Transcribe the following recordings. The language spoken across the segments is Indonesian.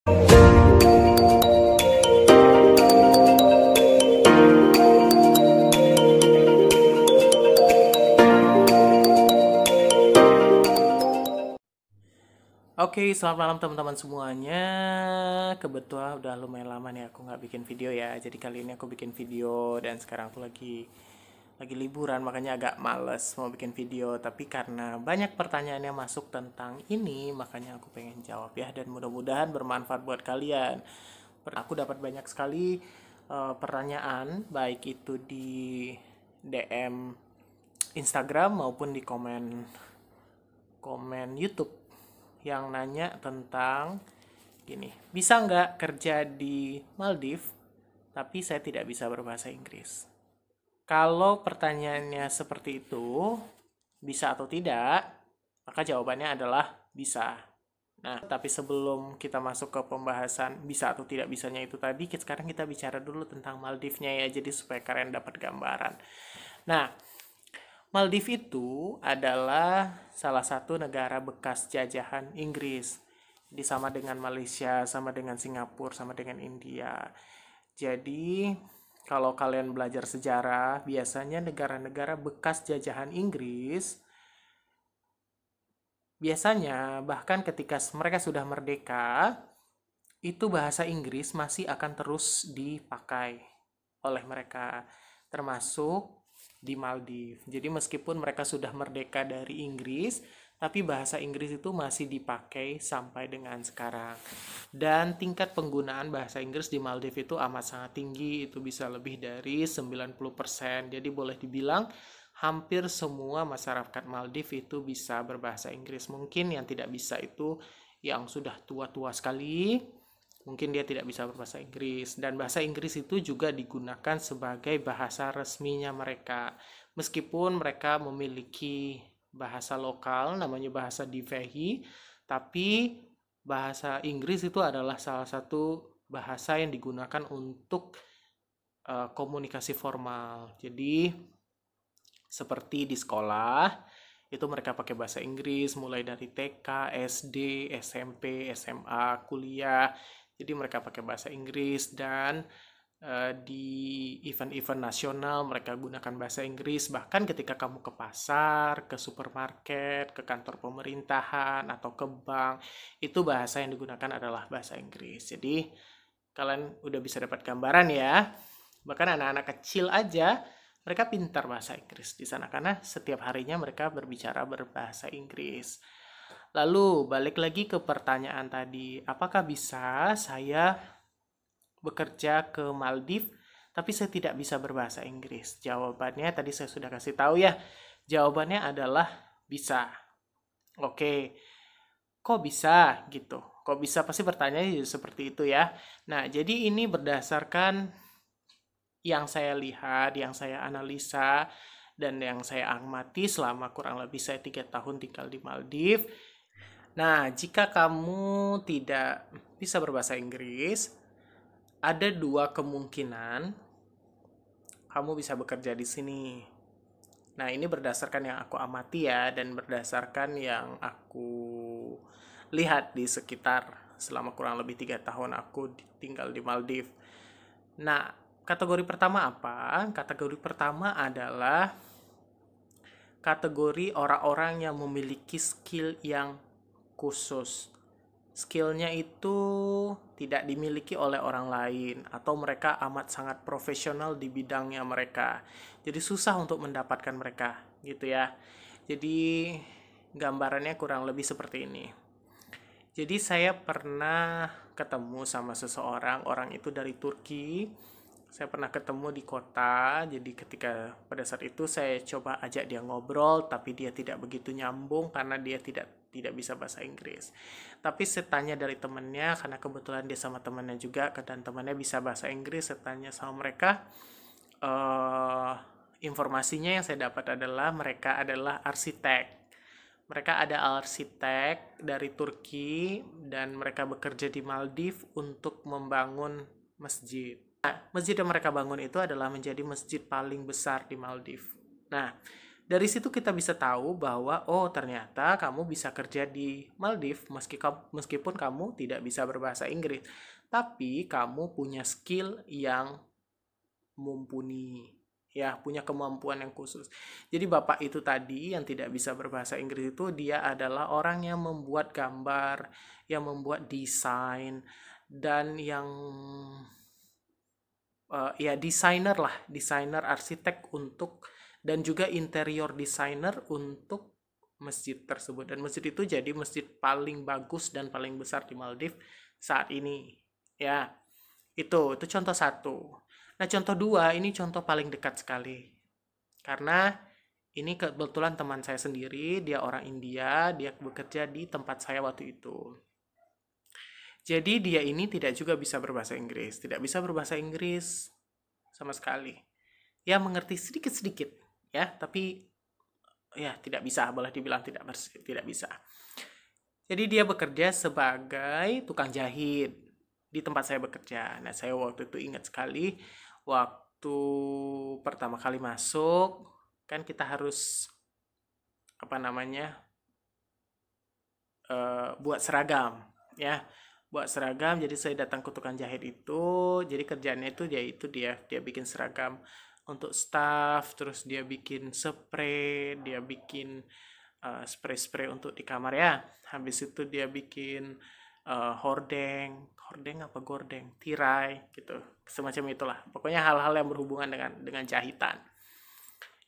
Oke, selamat malam teman-teman semuanya. Kebetulan udah lumayan lama nih aku nggak bikin video ya. Jadi kali ini aku bikin video dan sekarang aku lagi liburan, makanya agak males mau bikin video. Tapi karena banyak pertanyaan yang masuk tentang ini, makanya aku pengen jawab ya. Dan mudah-mudahan bermanfaat buat kalian. Aku dapat banyak sekali pertanyaan, baik itu di DM Instagram maupun di komen YouTube yang nanya tentang gini, bisa nggak kerja di Maldives tapi saya tidak bisa berbahasa Inggris? Kalau pertanyaannya seperti itu, bisa atau tidak, maka jawabannya adalah bisa. Nah, tapi sebelum kita masuk ke pembahasan bisa atau tidak bisanya itu tadi, sekarang kita bicara dulu tentang Maldivnya ya, jadi supaya kalian dapat gambaran. Nah, Maldives itu adalah salah satu negara bekas jajahan Inggris. Jadi sama dengan Malaysia, sama dengan Singapura, sama dengan India. Jadi kalau kalian belajar sejarah, biasanya negara-negara bekas jajahan Inggris, biasanya bahkan ketika mereka sudah merdeka, itu bahasa Inggris masih akan terus dipakai oleh mereka, termasuk di Maldives. Jadi meskipun mereka sudah merdeka dari Inggris, tapi bahasa Inggris itu masih dipakai sampai dengan sekarang. Dan tingkat penggunaan bahasa Inggris di Maldives itu amat sangat tinggi, itu bisa lebih dari 90%. Jadi boleh dibilang hampir semua masyarakat Maldives itu bisa berbahasa Inggris. Mungkin yang tidak bisa itu yang sudah tua-tua sekali, mungkin dia tidak bisa berbahasa Inggris. Dan bahasa Inggris itu juga digunakan sebagai bahasa resminya mereka. Meskipun mereka memiliki bahasa lokal, namanya bahasa Divehi, tapi bahasa Inggris itu adalah salah satu bahasa yang digunakan untuk komunikasi formal. Jadi, seperti di sekolah, itu mereka pakai bahasa Inggris mulai dari TK, SD, SMP, SMA, kuliah. Jadi mereka pakai bahasa Inggris dan di event-event nasional mereka gunakan bahasa Inggris. Bahkan ketika kamu ke pasar, ke supermarket, ke kantor pemerintahan, atau ke bank, itu bahasa yang digunakan adalah bahasa Inggris. Jadi kalian udah bisa dapat gambaran ya. Bahkan anak-anak kecil aja mereka pintar bahasa Inggris di sana karena setiap harinya mereka berbicara berbahasa Inggris. Lalu balik lagi ke pertanyaan tadi, apakah bisa saya bekerja ke Maldives tapi saya tidak bisa berbahasa Inggris? Jawabannya tadi saya sudah kasih tahu ya. Jawabannya adalah bisa. Oke. Kok bisa gitu? Kok bisa? Pasti pertanyaannya seperti itu ya. Nah, jadi ini berdasarkan yang saya lihat, yang saya analisa, dan yang saya amati selama kurang lebih saya 3 tahun tinggal di Maldives. Nah, jika kamu tidak bisa berbahasa Inggris, ada 2 kemungkinan kamu bisa bekerja di sini. Nah, ini berdasarkan yang aku amati ya, dan berdasarkan yang aku lihat di sekitar selama kurang lebih 3 tahun aku tinggal di Maldives. Nah, kategori pertama apa? Kategori pertama adalah kategori orang-orang yang memiliki skill yang khusus. Skillnya itu tidak dimiliki oleh orang lain atau mereka amat sangat profesional di bidangnya mereka. Jadi susah untuk mendapatkan mereka gitu ya. Jadi gambarannya kurang lebih seperti ini. Jadi saya pernah ketemu sama seseorang, orang itu dari Turki. Saya pernah ketemu di kota, jadi ketika pada saat itu saya coba ajak dia ngobrol, tapi dia tidak begitu nyambung karena dia tidak bisa bahasa Inggris. Tapi saya tanya dari temannya, karena kebetulan dia sama temannya juga, dan temannya bisa bahasa Inggris, saya tanya sama mereka, informasinya yang saya dapat adalah mereka adalah arsitek. Mereka ada arsitek dari Turki dan mereka bekerja di Maldives untuk membangun masjid. Nah, masjid yang mereka bangun itu adalah menjadi masjid paling besar di Maldives. Nah, Dari situ kita bisa tahu bahwa oh ternyata kamu bisa kerja di Maldives meskipun kamu tidak bisa berbahasa Inggris, tapi kamu punya skill yang mumpuni, ya punya kemampuan yang khusus. Jadi bapak itu tadi yang tidak bisa berbahasa Inggris itu dia adalah orang yang membuat gambar, yang membuat desain, dan yang ya desainer arsitek untuk, dan juga interior designer untuk masjid tersebut. Dan masjid itu jadi masjid paling bagus dan paling besar di Maldives saat ini. Ya, itu contoh satu. Nah, contoh dua, ini contoh paling dekat sekali. Karena ini kebetulan teman saya sendiri, dia orang India, dia bekerja di tempat saya waktu itu. Jadi dia ini tidak juga bisa berbahasa Inggris, tidak bisa berbahasa Inggris sama sekali. Ya mengerti sedikit-sedikit, ya, tapi ya tidak bisa, boleh dibilang tidak bisa. Jadi dia bekerja sebagai tukang jahit di tempat saya bekerja. Nah, saya waktu itu ingat sekali waktu pertama kali masuk, kan kita harus apa namanya? Buat seragam, ya. Buat seragam, jadi saya datang ke tukang jahit itu, jadi kerjaannya itu dia bikin seragam untuk staff, terus dia bikin spray, dia bikin spray-spray untuk di kamar ya. Habis itu dia bikin hordeng apa gordeng, tirai gitu, semacam itulah. Pokoknya hal-hal yang berhubungan dengan jahitan.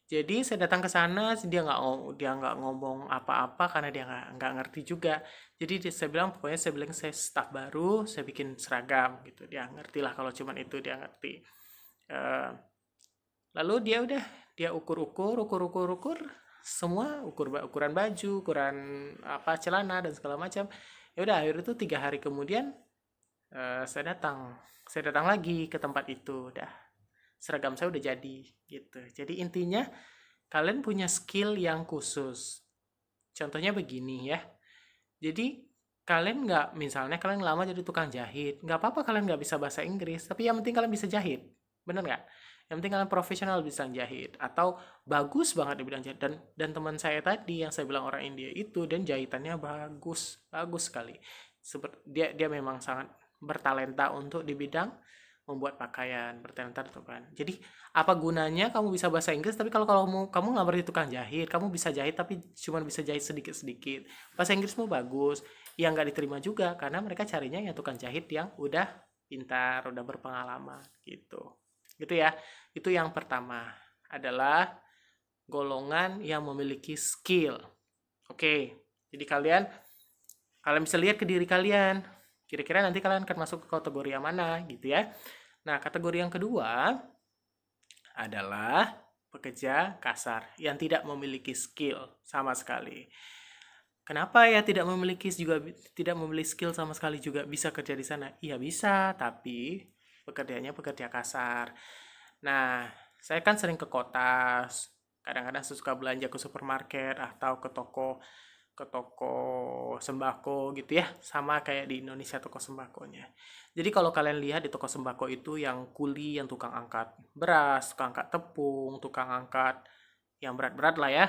Jadi saya datang ke sana, dia nggak ngomong apa-apa karena dia nggak ngerti juga. Jadi saya bilang pokoknya saya staff baru, saya bikin seragam gitu. Dia ngerti lah kalau cuman itu dia ngerti. Eh, Lalu dia ukur semua ukuran baju, ukuran apa celana dan segala macam. Ya udah akhirnya itu 3 hari kemudian saya datang lagi ke tempat itu. Udah seragam saya udah jadi gitu. Jadi intinya kalian punya skill yang khusus. Contohnya begini ya. Jadi kalian nggak, misalnya kalian lama jadi tukang jahit, nggak apa-apa kalian nggak bisa bahasa Inggris, tapi yang penting kalian bisa jahit. Bener nggak? Yang penting kalian profesional bisa jahit atau bagus banget di bidang jahit. Dan teman saya tadi yang saya bilang orang India itu, dan jahitannya bagus, bagus sekali. Dia memang sangat bertalenta untuk di bidang membuat pakaian, bertalenta kan. Jadi apa gunanya kamu bisa bahasa Inggris tapi kalau kamu nggak berarti tukang jahit, kamu bisa jahit tapi cuma bisa jahit sedikit-sedikit. Bahasa Inggrismu bagus, yang nggak diterima juga karena mereka carinya yang tukang jahit yang udah pintar, udah berpengalaman gitu. Gitu ya. Itu yang pertama adalah golongan yang memiliki skill. Oke. Jadi kalian bisa lihat ke diri kalian. Kira-kira nanti kalian akan masuk ke kategori yang mana gitu ya. Nah, kategori yang kedua adalah pekerja kasar yang tidak memiliki skill sama sekali. Kenapa ya tidak memiliki skill sama sekali juga bisa kerja di sana? Iya bisa, tapi pekerjaannya pekerja kasar. Nah, saya kan sering ke kota, kadang-kadang suka belanja ke supermarket atau ke toko sembako gitu ya, sama kayak di Indonesia toko sembakonya. Jadi kalau kalian lihat di toko sembako itu yang kuli, yang tukang angkat beras, tukang angkat tepung, tukang angkat yang berat-berat lah ya,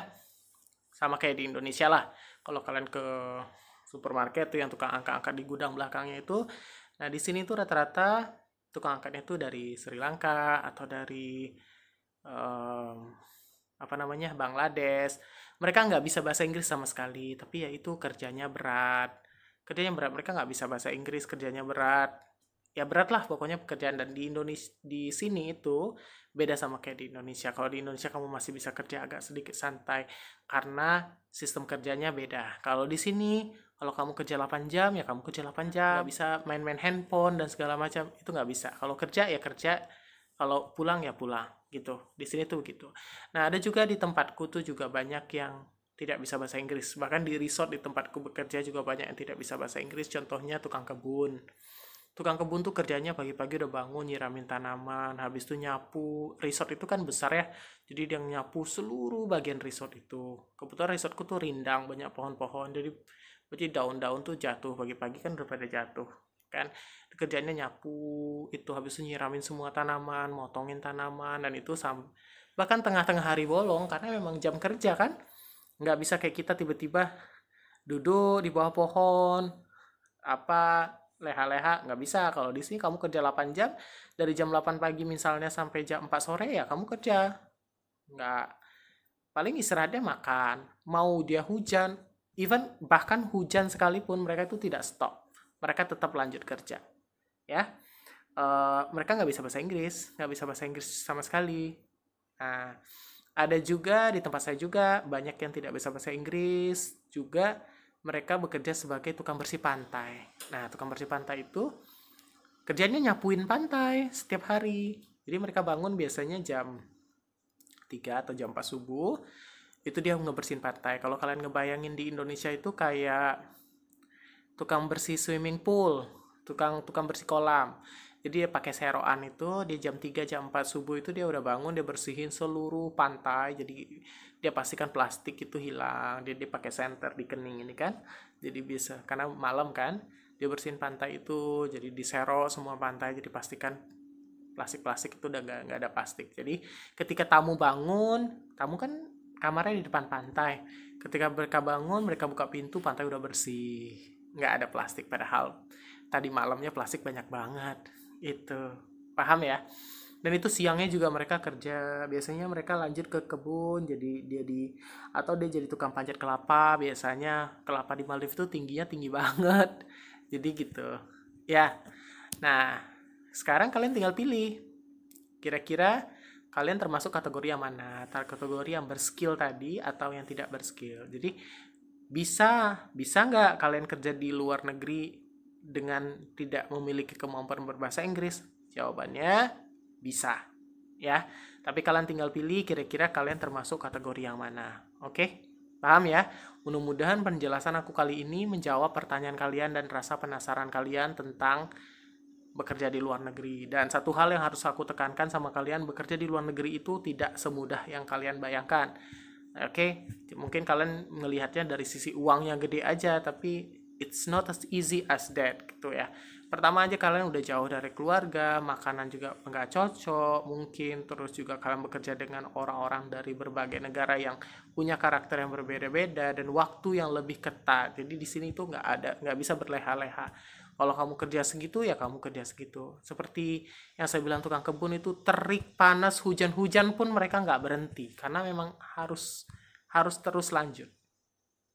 sama kayak di Indonesia lah. Kalau kalian ke supermarket tuh yang tukang angkat-angkat di gudang belakangnya itu, nah di sini tuh rata-rata tukang angkatnya itu dari Sri Lanka atau dari apa namanya Bangladesh. Mereka nggak bisa bahasa Inggris sama sekali, tapi ya itu kerjanya berat. Mereka nggak bisa bahasa Inggris, kerjanya berat. Ya berat lah pokoknya pekerjaan. Dan di Indonesia, di sini itu beda sama kayak di Indonesia. Kalau di Indonesia kamu masih bisa kerja agak sedikit santai karena sistem kerjanya beda. Kalau di sini kalau kamu kerja 8 jam ya kamu kerja 8 jam, nggak bisa main-main handphone dan segala macam, itu nggak bisa. Kalau kerja ya kerja, kalau pulang ya pulang gitu. Di sini tuh gitu. Nah, ada juga di tempatku tuh juga banyak yang tidak bisa bahasa Inggris. Bahkan di resort di tempatku bekerja juga banyak yang tidak bisa bahasa Inggris. Contohnya tukang kebun. Tukang kebun tuh kerjanya pagi-pagi udah bangun nyiramin tanaman, habis itu nyapu. Resort itu kan besar ya. Jadi dia nyapu seluruh bagian resort itu. Kebetulan resortku tuh rindang, banyak pohon-pohon. Jadi daun-daun tuh jatuh pagi-pagi kan udah pada jatuh kan. Kerjanya nyapu itu, habis itu nyiramin semua tanaman, motongin tanaman, dan itu bahkan tengah-tengah hari bolong, karena memang jam kerja kan. Nggak bisa kayak kita tiba-tiba duduk di bawah pohon, apa, leha-leha, nggak bisa. Kalau di sini kamu kerja 8 jam, dari jam 8 pagi misalnya sampai jam 4 sore ya kamu kerja. Nggak, paling istirahatnya makan. Mau dia hujan, even bahkan hujan sekalipun mereka itu tidak stop. Mereka tetap lanjut kerja. Ya, mereka nggak bisa bahasa Inggris, nggak bisa bahasa Inggris sama sekali. Nah, ada juga di tempat saya juga banyak yang tidak bisa bahasa Inggris, juga mereka bekerja sebagai tukang bersih pantai. Nah, tukang bersih pantai itu kerjanya nyapuin pantai setiap hari. Jadi mereka bangun biasanya jam 3 atau jam 4 subuh, itu dia ngebersihin pantai. Kalau kalian ngebayangin di Indonesia itu kayak tukang bersih swimming pool, tukang bersih kolam. Jadi dia pakai seroan itu, dia jam 3 jam 4 subuh itu dia udah bangun, dia bersihin seluruh pantai. Jadi dia pastikan plastik itu hilang. Dia pakai senter di kening ini kan. Jadi bisa, karena malam kan, dia bersihin pantai itu, jadi disero semua pantai, jadi pastikan plastik-plastik itu udah nggak ada plastik. Jadi ketika tamu bangun, tamu kan kamarnya di depan pantai. Ketika mereka bangun, mereka buka pintu, pantai udah bersih, nggak ada plastik. Padahal tadi malamnya plastik banyak banget. Itu, paham ya? Dan itu siangnya juga mereka kerja. Biasanya mereka lanjut ke kebun, jadi atau dia jadi tukang panjat kelapa. Biasanya kelapa di Maldives itu tingginya tinggi banget. Jadi gitu. Ya. Nah, sekarang kalian tinggal pilih. Kira-kira kalian termasuk kategori yang mana? Kategori yang berskill tadi atau yang tidak berskill. Jadi bisa nggak kalian kerja di luar negeri dengan tidak memiliki kemampuan berbahasa Inggris? Jawabannya bisa, ya. Tapi kalian tinggal pilih kira-kira kalian termasuk kategori yang mana. Oke? Paham ya? Mudah-mudahan penjelasan aku kali ini menjawab pertanyaan kalian dan rasa penasaran kalian tentang bekerja di luar negeri. Dan satu hal yang harus aku tekankan sama kalian, bekerja di luar negeri itu tidak semudah yang kalian bayangkan. Oke, mungkin kalian melihatnya dari sisi uangnya gede aja, tapi it's not as easy as that gitu ya. Pertama aja kalian udah jauh dari keluarga, makanan juga nggak cocok mungkin, terus juga kalian bekerja dengan orang-orang dari berbagai negara yang punya karakter yang berbeda-beda dan waktu yang lebih ketat. Jadi di sini tuh nggak bisa berleha-leha. Kalau kamu kerja segitu ya kamu kerja segitu. Seperti yang saya bilang tukang kebun itu, terik, panas, hujan-hujan pun mereka nggak berhenti karena memang harus terus lanjut.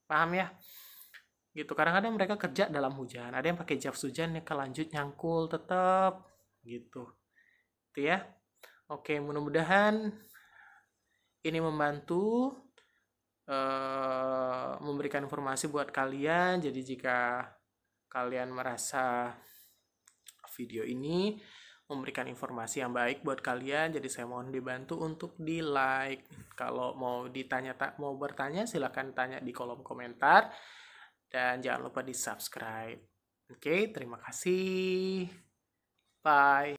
Paham ya? Gitu. Kadang-kadang mereka kerja dalam hujan, ada yang pakai jas hujan ya, lanjut nyangkul tetap gitu. Itu ya. Oke, mudah-mudahan ini membantu memberikan informasi buat kalian. Jadi jika kalian merasa video ini memberikan informasi yang baik buat kalian, jadi saya mohon dibantu untuk di like. Kalau mau bertanya silahkan tanya di kolom komentar dan jangan lupa di subscribe. Oke, terima kasih. Bye.